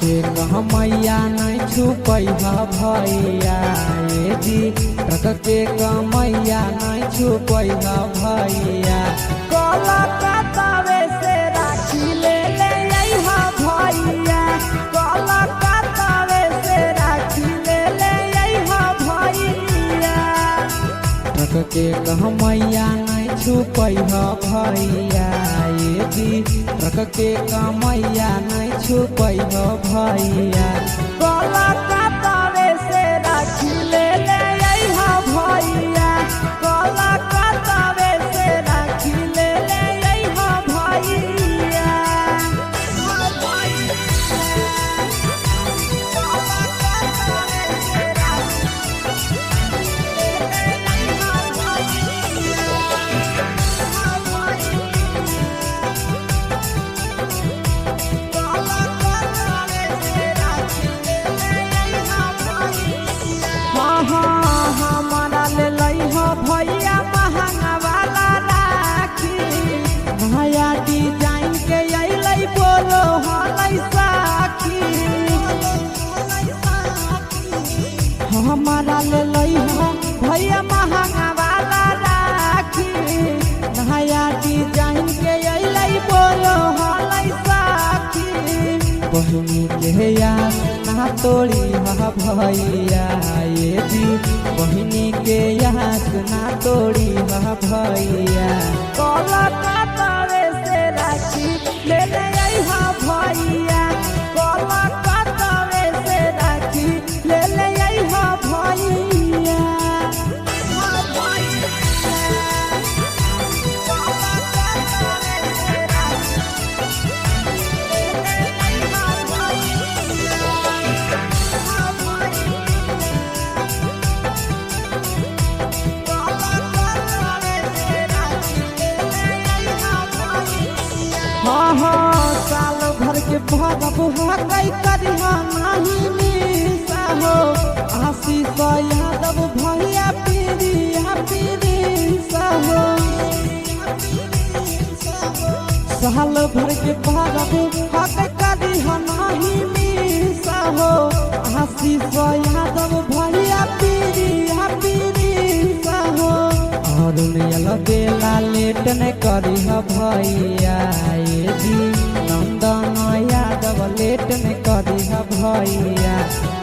के मैया नहीं छुपैहा भैया ये जी रख के मैया नहीं छुपैहा भैया कलकत्तावे से राखी ले ले अइहा भैया कलकत्तावे से राखी ले ले अइहा भैया रख के मैया नहीं छुपैहा भैया ये जी रख के मैया नहीं छुपैहा भैया कलकत्तावे से राखी ले ले अइहा भैया कलकत्तावे से राखी ले ले अइहा भैया हमारा ले लइहा भैया महंगा वाला राखी नया डिजाइन के अइलै बोलो हलै साखी हमारा ले लइहा भैया महंगा वाला राखी नया डिजाइन के अइलै बोलो हलै साखी बहिनी के यार ना तोड़ी हा भैया ये जी बहिनी के यहाँ ना तोड़ी हा भैया कलकत्तावे से राखी ले ले अइहा भैया कलकत्तावे से राखी ले ले अइहा भैया साल भर के भरब हकई करिहा नहीं मिसा हो आशीष यादव भैया पीरिया पीरिसा हो साल भर के भरब हकई करिहा नहीं मिसा हो आशीष यादव भैया पीरिया पीरिसा हो और बेला लेट न करी भैया ये जी नंदन यादव लेट न करी भैया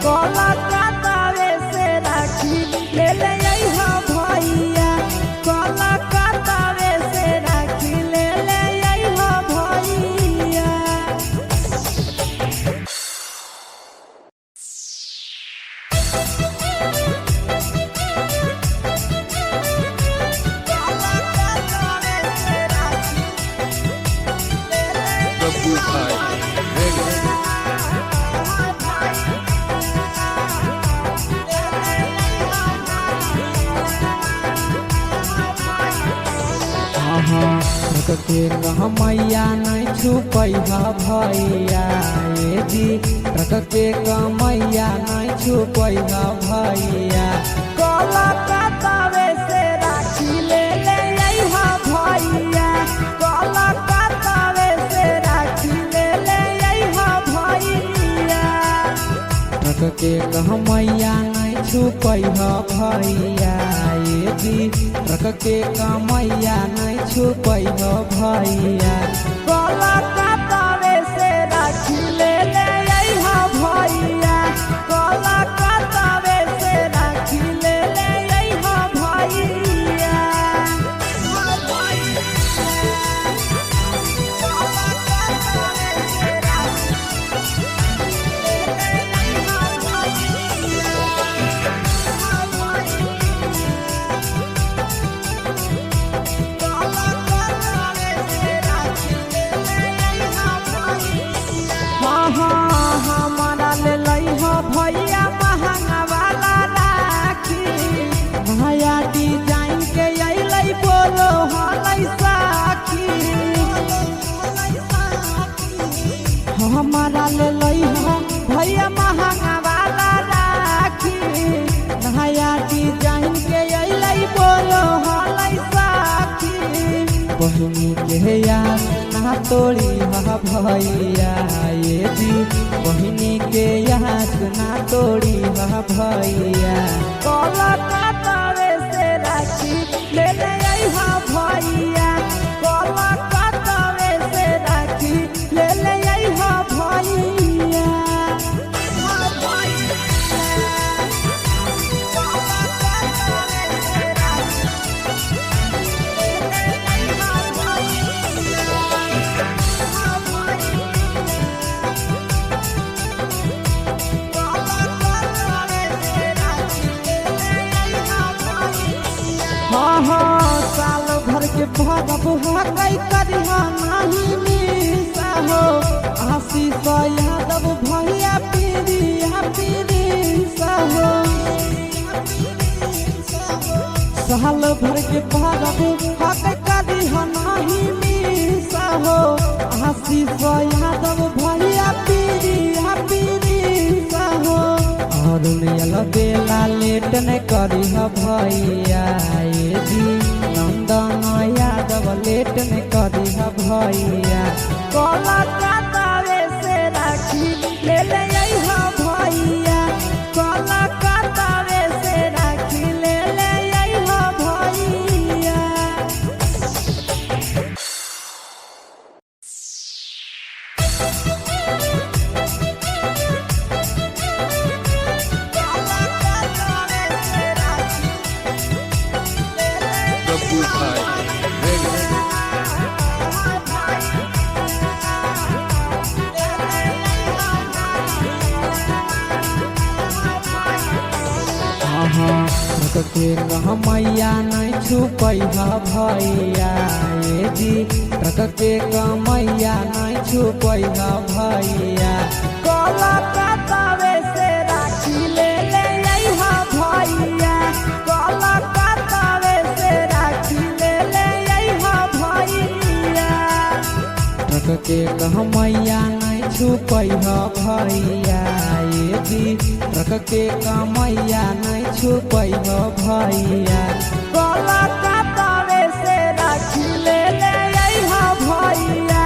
कलकत्तावे से राखी ले ले अइहा भैया कलकत्तावे से राखी ले ले अइहा भैया के मैया नहीं छुपैहा भैया ये जी रख के मैया नहीं छुपैहा भैया कलकत्तावे से राखी ले ले अइहा भैया कलकत्तावे से राखी ले ले अइहा भैया रख के मैया नहीं छुपैहा भैया ये जी रख के मैया नहीं छुपैहा भैया कलकत्तावे से राखी ले ले अइहा भैया कलकत्तावे से राखी ले ले अइहा भैया कलकत्तावे से राखी ले ले अइहा तोड़ी हा भैया ये जी बहिनी के यहाँ ना तोड़ी हा भैया। कलकत्ता से राखी ले ले अइहा भैया, कलकत्ता से राखी ले ले अइहा भैया। हाँ साल भर के भरब हकई करिहा नहीं मिसा हो, आशीष यादव भैया पीरिया पीरिसा हो। साल भर के भरब हकई करिहा नहीं मिसा हो, आशीष यादव भैया पीरिया पीरिसा हो। अरुण बेला लेट न करी भैया ये जी नंदन यादव लेट न करी भैया। कलकत्ता से राखी ले ले अइहा भैया, कलकत्ता से राखी ले ले अइहा भैया। के मैया नहीं छुपैहा भैया ये जी ट्रक के मैया नहीं छुपैहा भैया। कलकत्ता से राखी ले ले अइहा भैया, कलकत्ता से राखी ले ले अइहा भैया। ट्रक के मैया नहीं छुपैहा भैया ये जी ट्रक के मैया नहीं छुपैहा भैया। कलकत्ता से राखी ले ले अइहा भैया,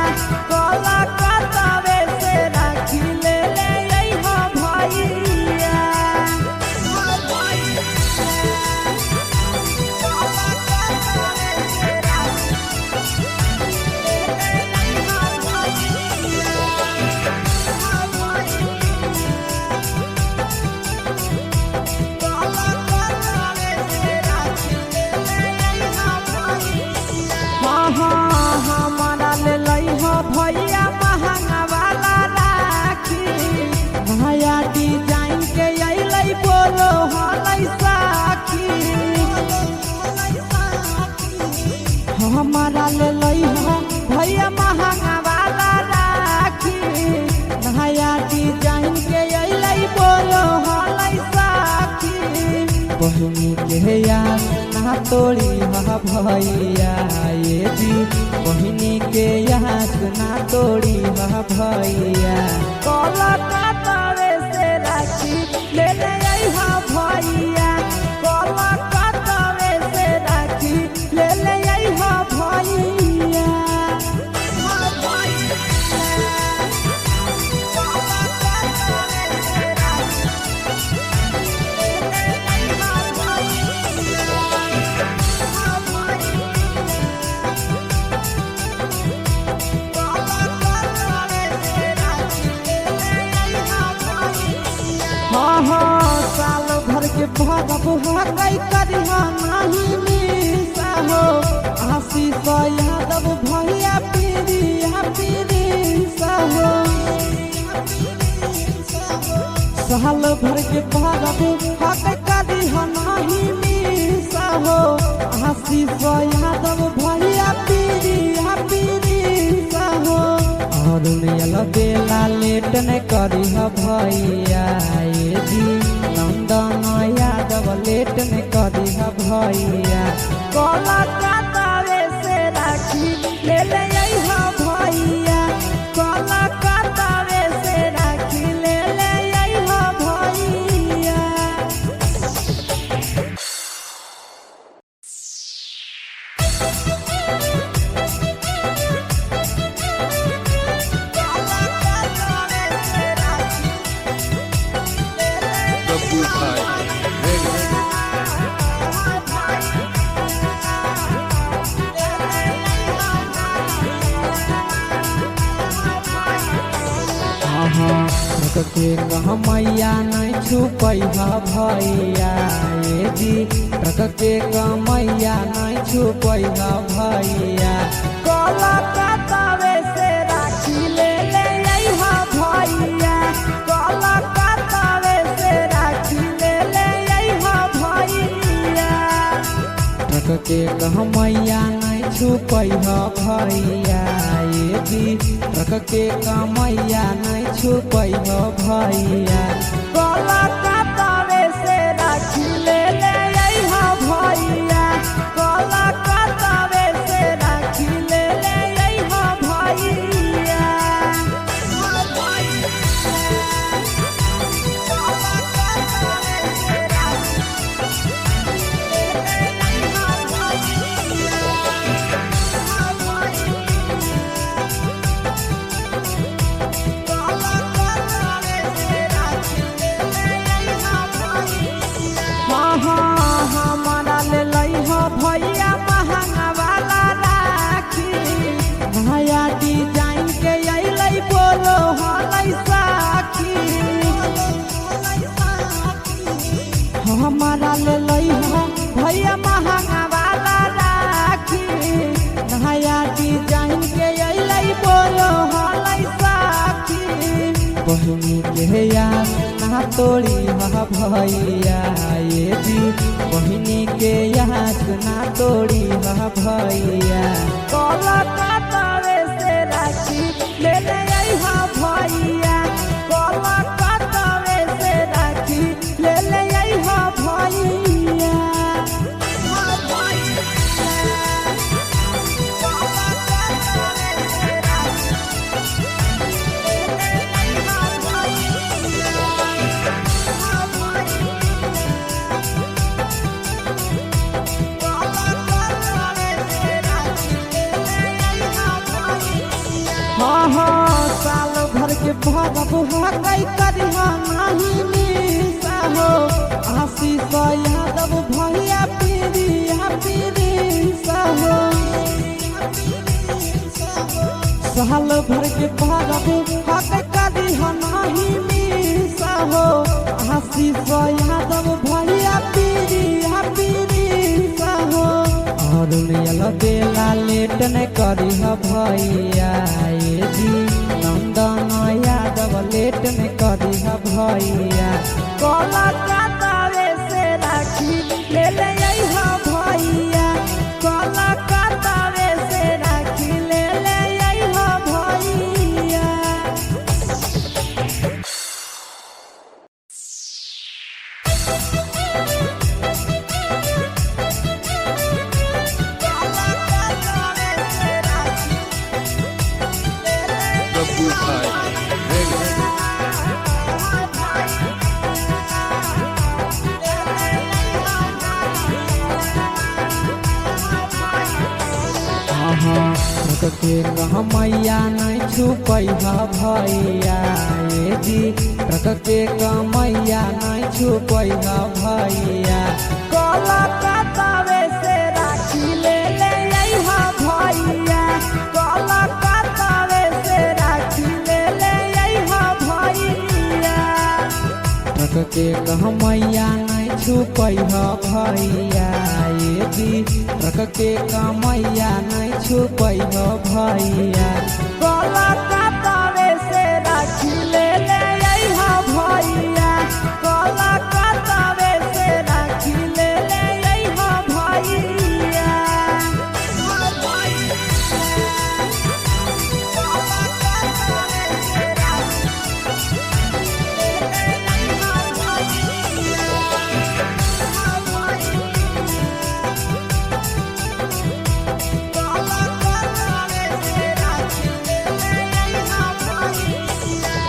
कलकत्ता से राखी ले ले अइहा भैया। हमारा ले लइहा भैया महंगा वाला राखी, नया डिजाइन के अइलै बोलो हलै साखी। हमारा ले लइहा भैया महंगा वाला राखी, नया डिजाइन के अइलै बोलो हलै साखी। बहिनी के याद ना तोड़ी हा भैया ये जी बहिनी के याद ना तोड़ी हा भैया। कलकत्ता से राखी ले ले अइहा भैया, कलकत्ता से राखी ले ले अइहा भैया। हाँ साल भर के भरब हकई करिहा नहीं मिसा हो, आशीष यादव भैया पीरिया पीरिसा हो। साल भर के भरब हकई करिहा नहीं मिसा हो, आशीष यादव भैया पीरिया पीरिसा हो। अरुण बेला लेट न करी भैया ये जी नंदन यादव लेट न करी भैया। कलकत्ता से राखी ले ले अइहा भैया, कलकत्ता से राखी ले ले अइहा भैया। के कमैया नहीं छुपै भैया ये जी ट्रक के कमैया नहीं छुपै भैया कलकत्तावे से राखी ले ले अइहा भैया कलकत्तावे से राखी ले ले अइहा भैया ट्रक के कमैया नहीं छुपै भैया ये जी ट्रक के कमैया नहीं छुपै भैया कलकत्तावे से राखी ले ले अइहा भैया कलकत्तावे से राखी ले ले अइहा भैया हमारा ले लइहा भैया महंगा वाला राखी नया डिजाइन के अइलै बोलो हलै साखी हमारा ले लइहा भैया महंगा वाला राखी नया डिजाइन के अइलै बोलो हलै साखी बहिनी के याद ना तोड़ी भैया ये जी बहिनी के याद ना तोड़ी भैया कलकत्तावे से राखी ले ले अइहा भैया कलकत्तावे से राखी ले ले अइहा भैया साल भर के भरब हकै करिहा नाही मिसा हो आशीष यादव भैया पीरिया हो साल भर के भरब हकै करिहा नाही मिसा हो आशीष यादव भैया पीरिया हो और बेला लेट नहीं करी भैया ये जी नंदन यादव लेट नहीं करी भैया कलकत्तावे से राखी ले ले अइहा भैया कलकत्तावे से राखी ले ले अइहा भैया ट्रक के कमैया नहीं छुपै भैया ये जी ट्रक के कमैया नहीं छुपै भैया कलकत्तावे से राखी ले ले अइहा भैया कलकत्तावे से राखी ले ले अइहा भैया ट्रक के कमैया नहीं छुपै भैया ये जी ट्रक के कमैया नहीं छुपै भैया कलकत्तावे से राखी ले ले अइहा भैया कलकत्तावे से राखी ले ले अइहा भैया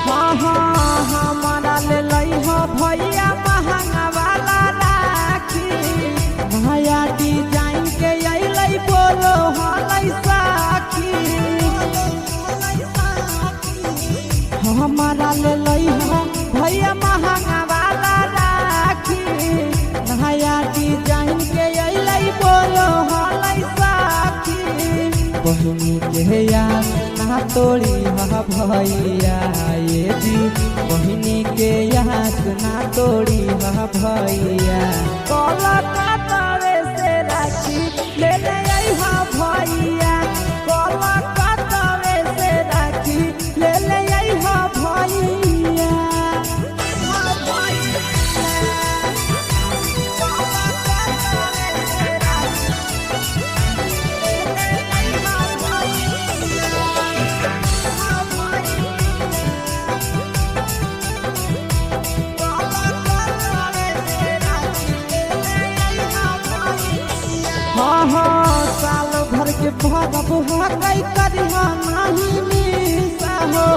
हमारा ले लइहा भैया महंगा वाला राखी नया डिजाइन के अइलै बोलो हलै साखी हमारा ले लइहा भैया महंगा वाला राखी नया डिजाइन के अइलै बोलो हलै साखी बहिनी के याद ना ना तोड़ी हा भैया ये जी बहिनी के यहाँ ना तोड़ी हा भैया। कोलकाता से राखी ले ले आई हा भैया, कोलकाता से राखी ले ले आई हा भैया। हाँ साल भर के भरब हकई करिहा नहीं मिसा हो,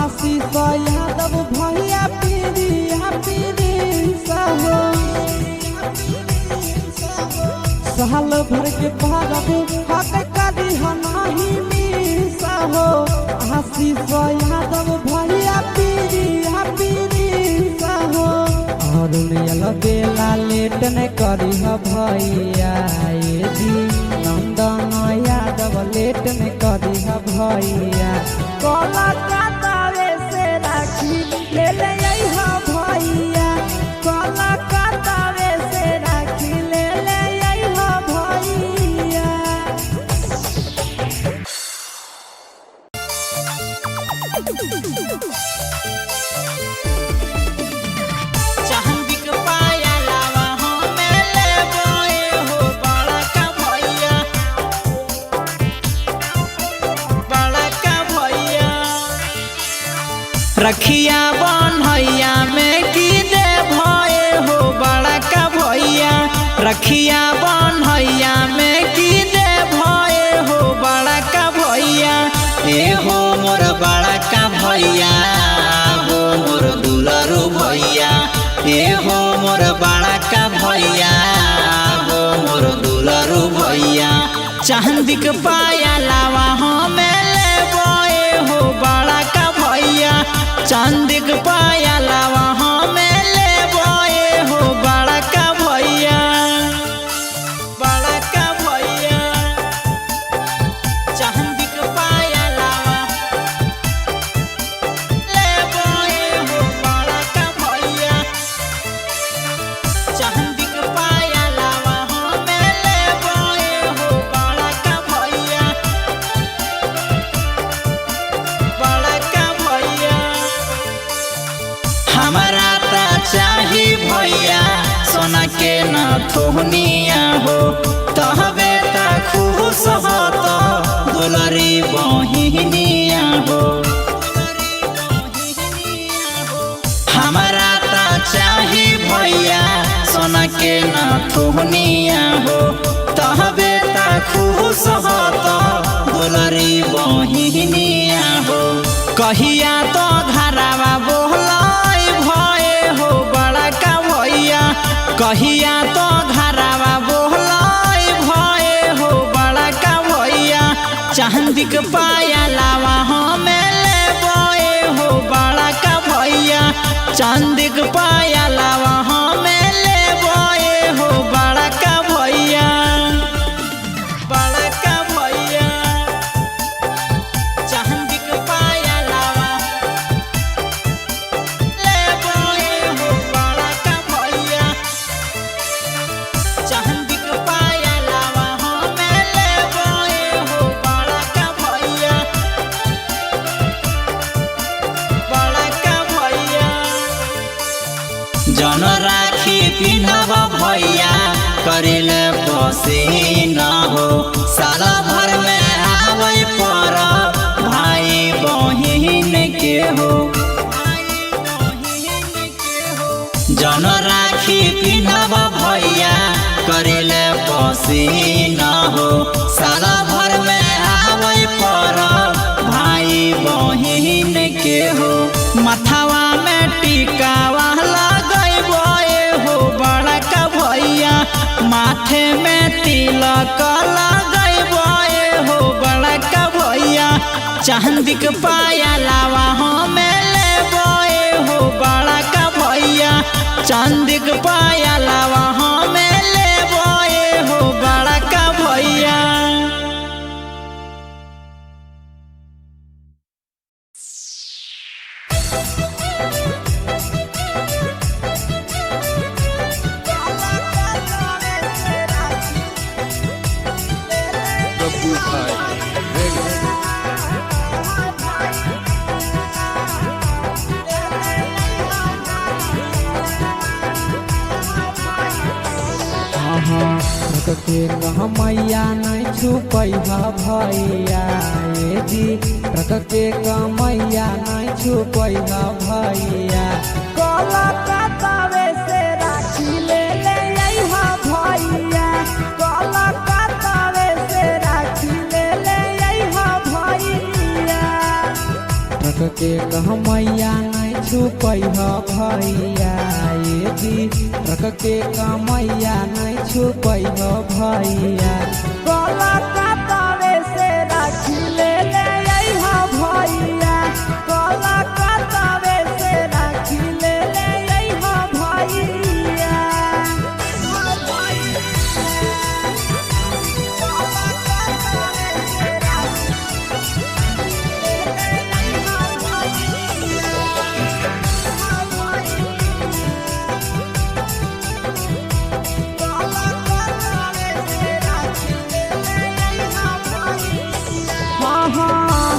आशीष यादव भैया पीरिया पीरिसा हो। साल भर के भरब हकई करिहा नहीं मिसा हो, आशीष यादव भैया पीरिया पीरिसा हो। और बेला लेट न करी भैया ये जी नंदन यादव लेट न करी भैया। कोलकाता से राखी ले ले आई हा भैया, कोलकाता से राखी ले ले आई हा भैया। रखिया बन्हैया में की दे भये हो बड़ा का भैया, रखिया बन्हैया में की दे भये हो बड़ा का भैया। ए हो मोर बड़ा का भैया हो मोर दुलरू भैया, ए हो मोर बड़ा का भैया हो मोर दुलरू भैया। चांदी के पाया लावा हमें ले बोए हो बड़ा का भैया, चांदी के पाया लावा हमें ले बोए हो बड़ा का भैया, बड़ा का भैया। चांदी के पाया लावा ले बोए हो बड़ा का भैया, चांदी के पाया लावा हमें ले बोए हो बड़ा का भैया, बड़ा का भैया। हमारा ता चाही भैया सोना के न थोहनिया हो, तहबे ता खुश हो तो दुलरी बहिनिया हो। हमारा ता चाही भैया सोना के न थोहनिया हो, तहबे ता खुश हो तो दुलरी बहिनिया हो। कहिया तो घरावा बोलाई भये हो बड़ा का भैया, कहिया तो घरावा बोलाई भये हो बड़ा का भैया। चांदी के पाया लावा हमें ले बोए हो बड़ा का भैया, चांदी के पाया लावा हमें ले बोए हो बड़ा का भैया, बड़ा का भैया। चांदी के पाया लावा ले बोए हो बड़ा का भैया, चांदी के पाया लावा हमें ले बोए हो बड़ा का भैया, बड़ा का भैया। जन राखी पिन्हब भैया करिले पसीना हो, साल भर में आवे पर भाई बहिन के हो। जन राखी पिन्हब भैया करिले पसीना हो, साल भर में आवे पर भाई बहिन के हो। मथवा में टिकावा लगैबे हो बड़ा का भैया, माथे में तिलक लगैबे हो बड़ा का भैया। चांदी के पाया लावा हमें ले बोए हो बड़ा का भैया, चांदी के पाया लावा हमें ले बोए हो बड़ा का भैया। के कहमैया नहीं छुपै भैया ए जी रख के कमैया नहीं छुपै भैया कलकत्तावे से राखी ले ले अइहा भैया कलकत्तावे से राखी ले ले अइहा भैया रख के कहमैया नहीं छुपै भैया ए जी रख के कमैया नहीं छुपै भैया कलकत्तावे से राखी ले ले अइहा भैया कलकत्तावे से राखी ले ले अइहा भैया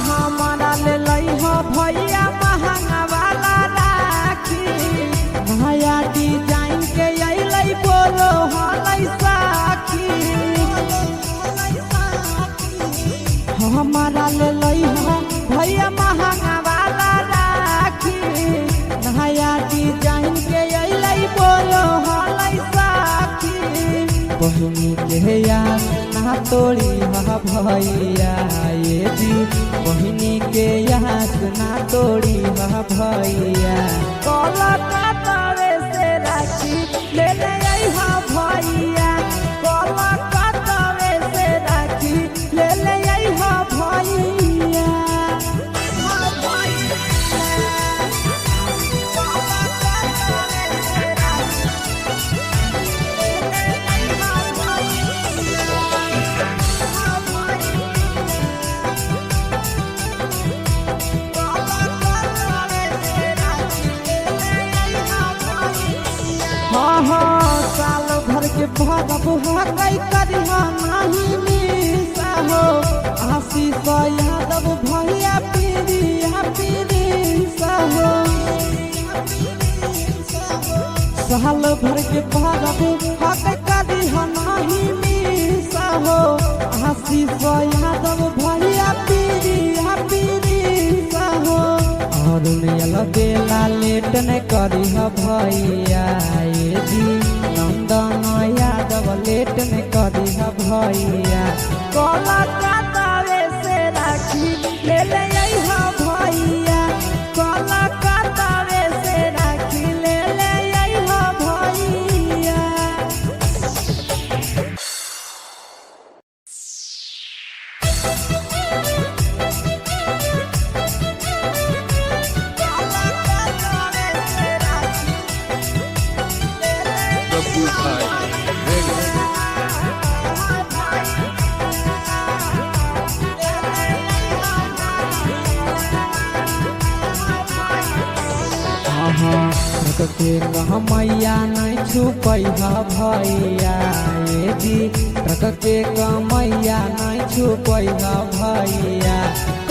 हमारा ले लइहा भैया महंगा वाला राखी नया डिजाइन के अइलै बोलो हलै साखी हमारा ले लइहा भैया महंगा वाला राखी नया डिजाइन के अइलै बोलो हलै साखी बहिनी के यार ना तोड़ी भैया ये जी बहिनी के यहाँ ना तोड़ी भैया कलकत्तावे से राखी ले ले अइहा भैया कलकत्तावे से राखी ले ले अइहा भैया साल भर के भरब हकई करिहा नहीं मिसा हो आशीष यादव भैया पीरिया पीरिसा हो साल भर के भरब हकई करिहा नहीं मिसा हो आशीष यादव भैया पीरिया पीरिसा हो और बेला लेट न करी भैया ये जी नंदन यादव लेट न करी भैया कलकत्तावे से राखी ले ले अइहा भैया कलकत्तावे से राखी ले ले अइहा भैया रख के कहमैया नहीं छुपै भैया ये जी रख के कमैया नहीं छुपै भैया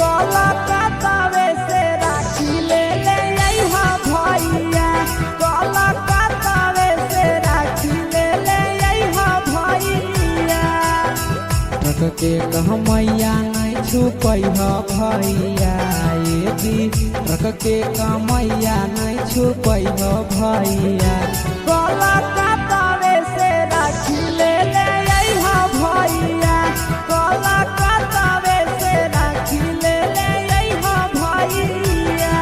कलकत्तावे से राखी ले ले अइहा भैया कलकत्तावे से राखी ले ले अइहा भैया रख के कहमैया नहीं छुपै भैया ये जी रख के कमैया नहीं छुपै भैया कलकत्तावे से राखी ले ले अइहा भैया कलकत्तावे से राखी ले ले अइहा भैया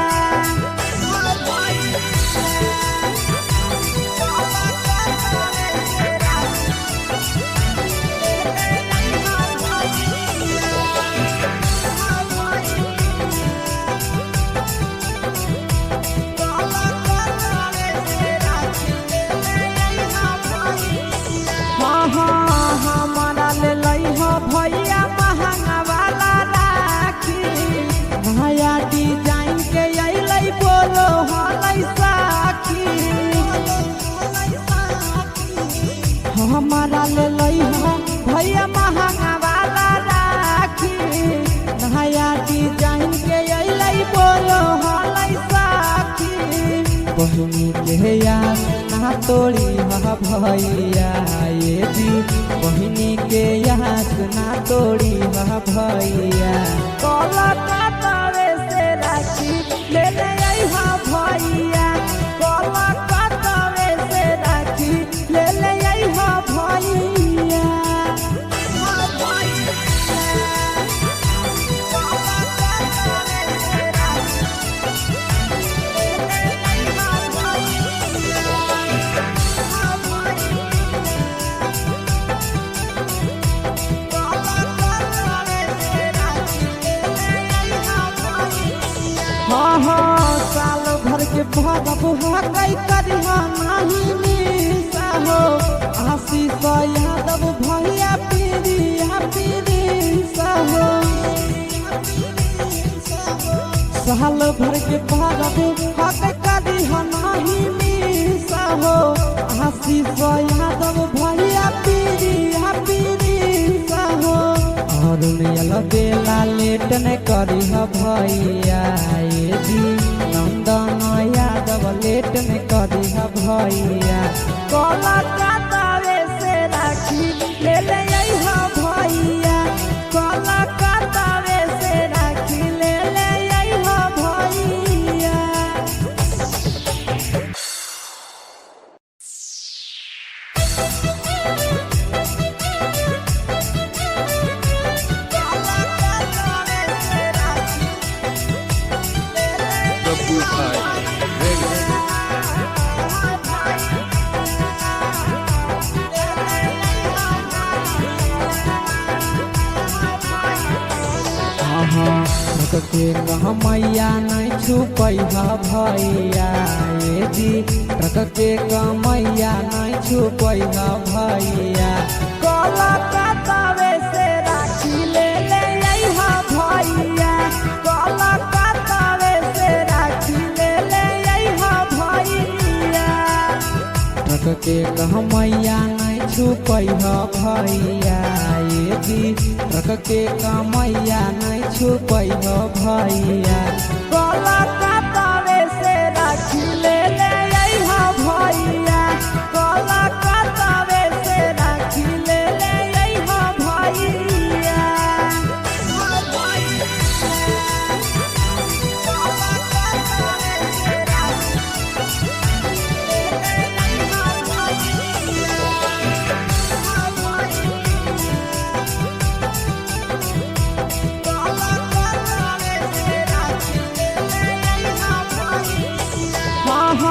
तोड़ी हा भैया ये जी बहिनी के यहाँ ना तोड़ी हा भैया कलकत्ता से राखी ले ले अइहा भैया कलकत्ता से राखी ले ले अइहा भैया साल भर के भगब कई करिहा नहीं मिसा हो आशीष यादव भैया पीरिया पीरिसा हो साल भर के भगब कई करिहा नहीं मिसा हो आशीष यादव भैया पीरिया पीरिसा हो और बेला लेट न करी भैया ये जी नंदन यादव लेट न करी भैया कलकत्ता से राखी ले ले अइहा भैया कलकत्ता से राखी ले ले अइहा भैया के मैया नहीं छुपैहा भैया ये जी ट्रक के मैया नहीं छुपैहा भैया कलकत्ता से राखी ले ले अइहा भैया कलकत्ता से राखी ले ले अइहा भैया ट्रक के मैया नहीं छुपैहा भैया ये जी ट्रक के मैया नहीं छुपैहा भैया कलकत्ता से राखी ले ले अइहा भैया कलकत्ता से राखी ले ले अइहा भैया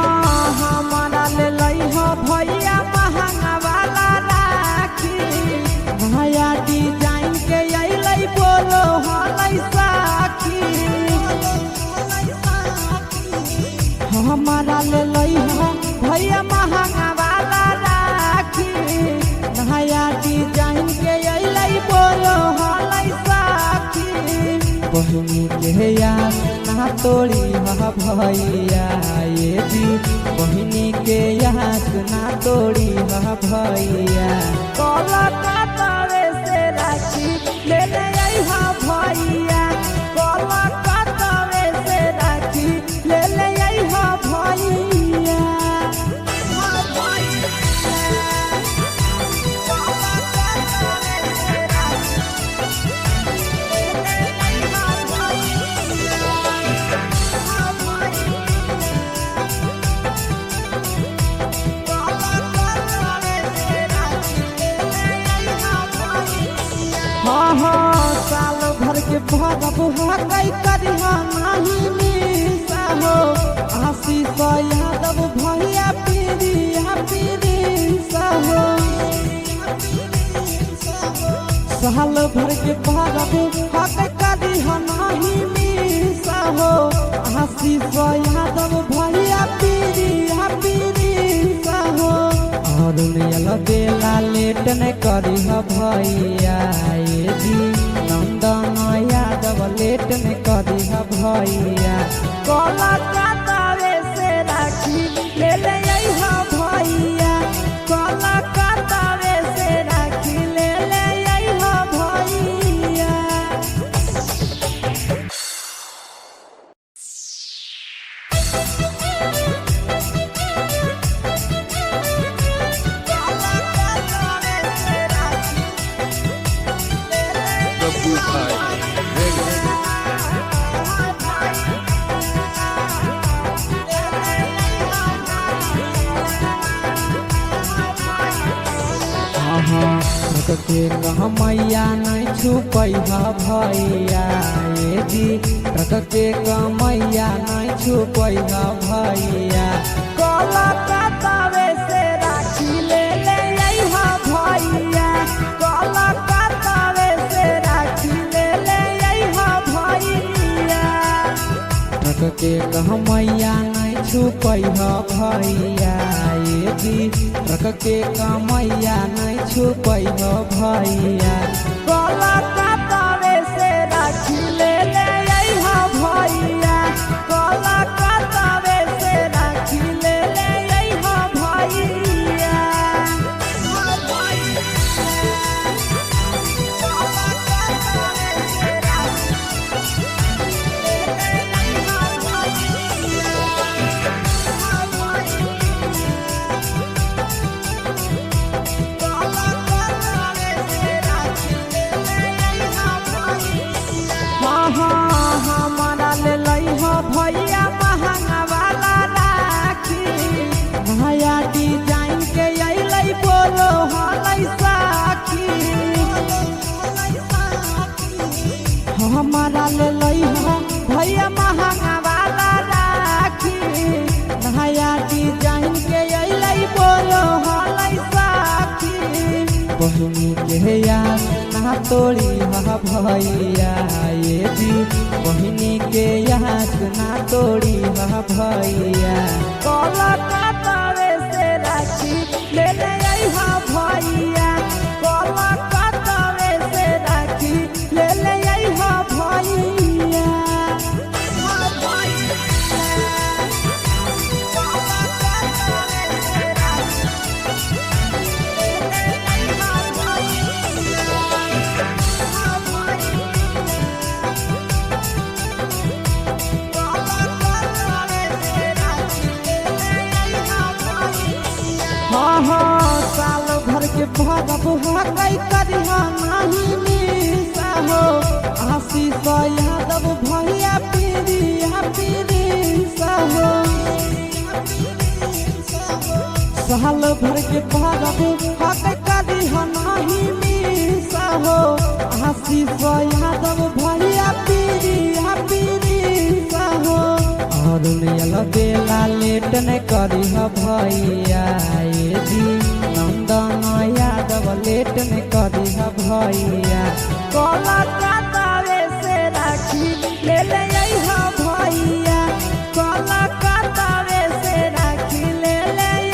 हमारा ले लइहा भैया महंगा वाला राखी भैया डिजाइन के अइलै बोलो हलै साखी हमारा ले लइहा भैया महंगा वाला राखी भैया डिजाइन के अइलै बोलो हलै साखी बहिनी के याद ना तोड़ी हा भैया ये जी बहिनी के यहाँ ना तोड़ी हा भैया कलकत्ता से राखी ले ले अइहा भैया कलकत्ता से राखी ले ले अइहा भैया साल भर के भगब कई करिहा नहीं मिसा हो आशीष यादव भैया पीरिया पीरिसा हो साल भर के भगब कई करिहा नहीं मिसा हो आशीष यादव भैया पीरिया पीरिसा हो और बेला लेट न करी भैया ये जी नंदन यादव लेट न करी भैया कलकत्ता से राखी ले ले अइहा भैया कलकत्ता से राखी ले ले अइहा भैया Babu Bhai, ready. के मैया नहीं छुपै भैया ये जी के मैया नहीं छुपै भैया कलकत्तावे से राखी ले अइहा भैया कलकत्तावे से राखी ले अइहा भैया के मैया नहीं छुपै भैया ये जी के मैया नहीं छुपै भैया कलकत्तावे से राखी ले अइहा भैया कलकत्तावे से राखी ले अइहा भैया भैया महंगा वाला राखी नया डिजाइन के अइलै बोलो हलै साखी हमारा ले भैया महंगा वाला राखी नया डिजाइन के अइलै बोलो हलै साखी बहिनी के याद ना तोड़ी भैया ये जी बहिनी के याद ना तोड़ी भैया कलकत्तावे से राखी ले अइहा भैया कलकत्तावे से राखी ले अइहा भैया साल भर के भरब हकई करिहा नहीं मिसा हो आशीष यादव भैया पीरिया पीरिसा हो साल भर के भरब हकई करिहा नहीं मिसा हो आशीष यादव भैया पीरिया पीरिसा हो और बेला लेट न करी भैया ये जी नंदन यादव लेट न करी भैया कलकत्तावे से राखी ले अइहा भैया कलकत्तावे से राखी ले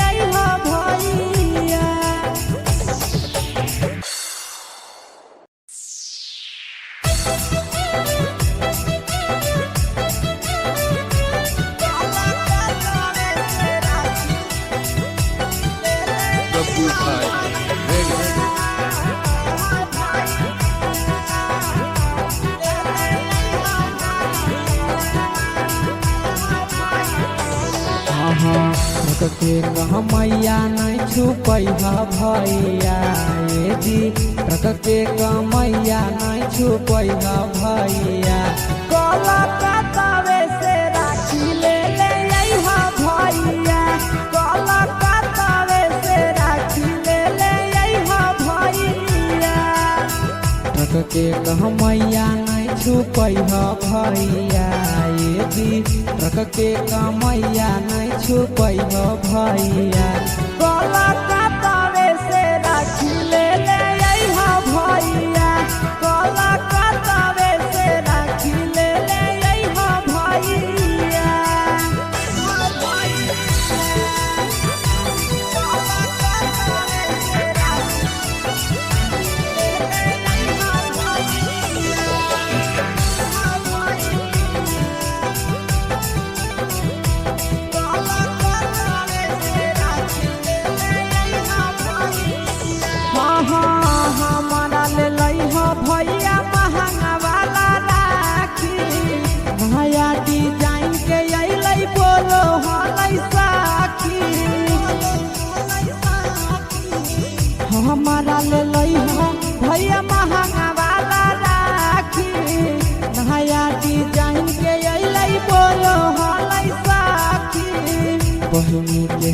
अइहा भैया Babu Bhai, ready. के मैया नहीं छुपै भैया ये जी के मैया नहीं छुपै भैया कलकत्तावे से राखी ले अइहा भैया कलकत्तावे से राखी ले अइहा भैया के मैया नहीं छुपै भैया ये जी के मैया नहीं छुपै भैया कलकत्तावे से राखी ले अइहा भैया कलकत्तावे से राखी ले अइहा भैया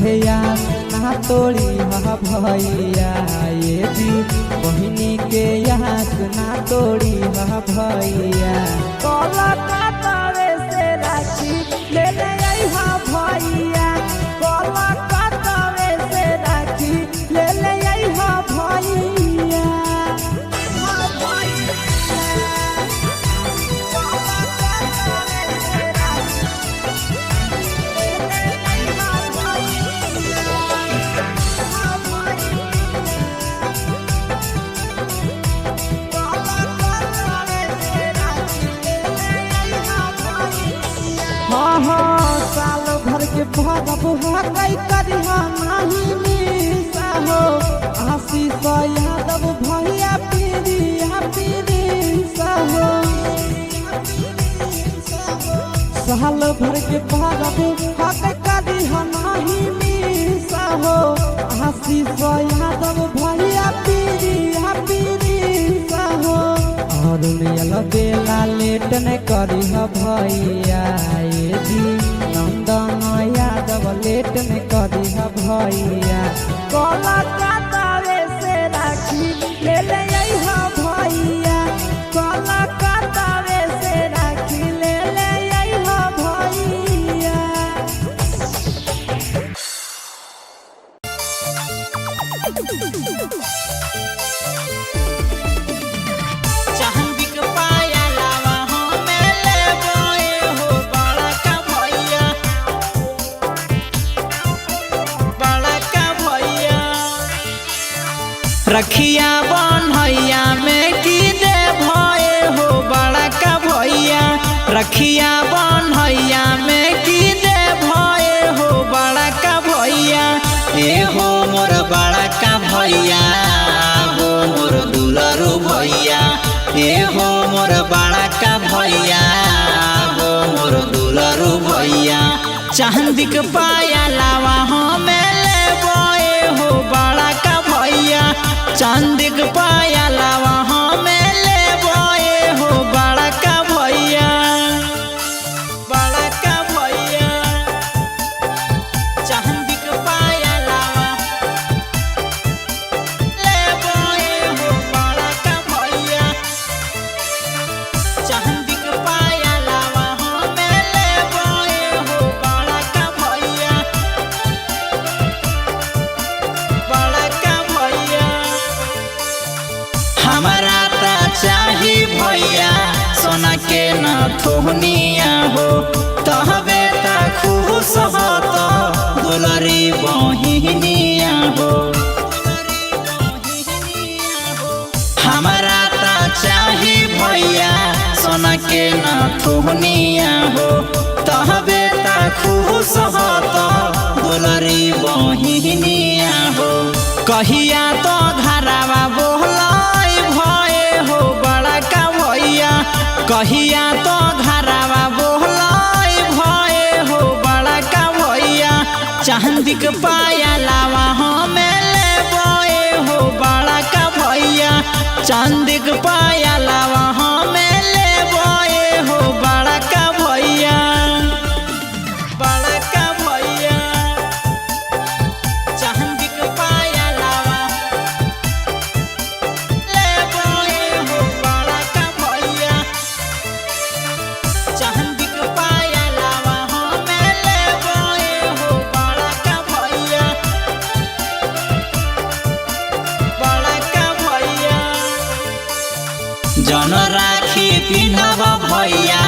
के यार ना तोड़ी हा भैया ये जी बहिनी के यार ना तोड़ी हा भैया कोलकाता से राखी ले ले आई हा भैया कोलकाता से राखी ले ले आई हा भैया साल भर के भरब हकई करिहा नाही मिसा हो आशीष यादव भैया पीरिया पीरिसा हो साल भर के भरब हकई करिहा नाही मिसा हो आशीष यादव भैया पीरिया पीरिसा हो और बेला लेट न करी हा भैया ये जी नंदन यादव लेट न करी हा भैया कोलकाता से राखी ले ले आई हा भैया कोलकाता से राखी ले ले आई हा भैया रखिया बन्हैया में की दे भये हो बड़ा का भैया रखिया बन्हैया में की दे भये हो बड़ा का भैया ए हो मोर बड़ा का भैया हो मोर दुलरू भैया ए हो मोर बड़ा का भैया हो मोर दुलरू भैया चांदी के पाया लावा हमें ले बोए हो बड़ा का भैया चांदी के पाया लावा हमें ले बोए हो बड़ा का भैया चांदी के पाया लावा ले बोए हो बड़ा का भैया चांदी के पाया लावा हमें ले बोए हो बड़ा का भैया हमारा ता चाही भैया सोना के न थोहनिया हो तहबे ता खुश हो तो दुलरी बहिनिया हो हमारा ता चाही भैया सोना के न थोहनिया हो तहबे ता खुश हो तो दुलरी बहिनिया हो कहिया तो घरावा बोलाई भये हो बड़ा का भैया कहिया तो घरावा बोलाई भये हो बड़ा का भैया चांदी के पाया लावा हमें ले बोए हो बड़ा का भैया चांदी के पाया लावा हमें ले बोए हो बड़ा का भैया चांदी के पाया लावा ले बोए हो बड़ा का भैया चांदी के पाया लावा हमें ले बोए हो बड़ा का भैया जन राखी पिन्हब भैया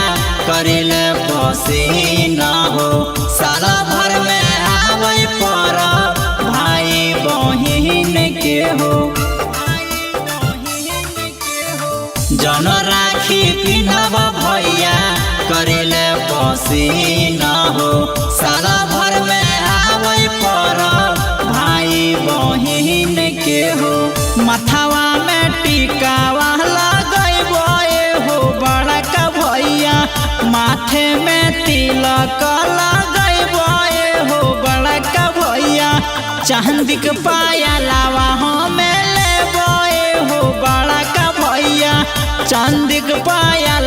करेले पसीन हो साल भर में आवे पर भाई बहिन के हो जन राखी पिन्हब भैया करेले पसीन हो साल भर में आवे पर भाई बहिन के हो मथावा में टिकावा लगैबे हो बड़ा का भैया माथे में तिलक लगैबे हो बड़ा का भैया चांदी के पाया लावा हमें लेबे हो बड़ा का भैया चांदी के पाया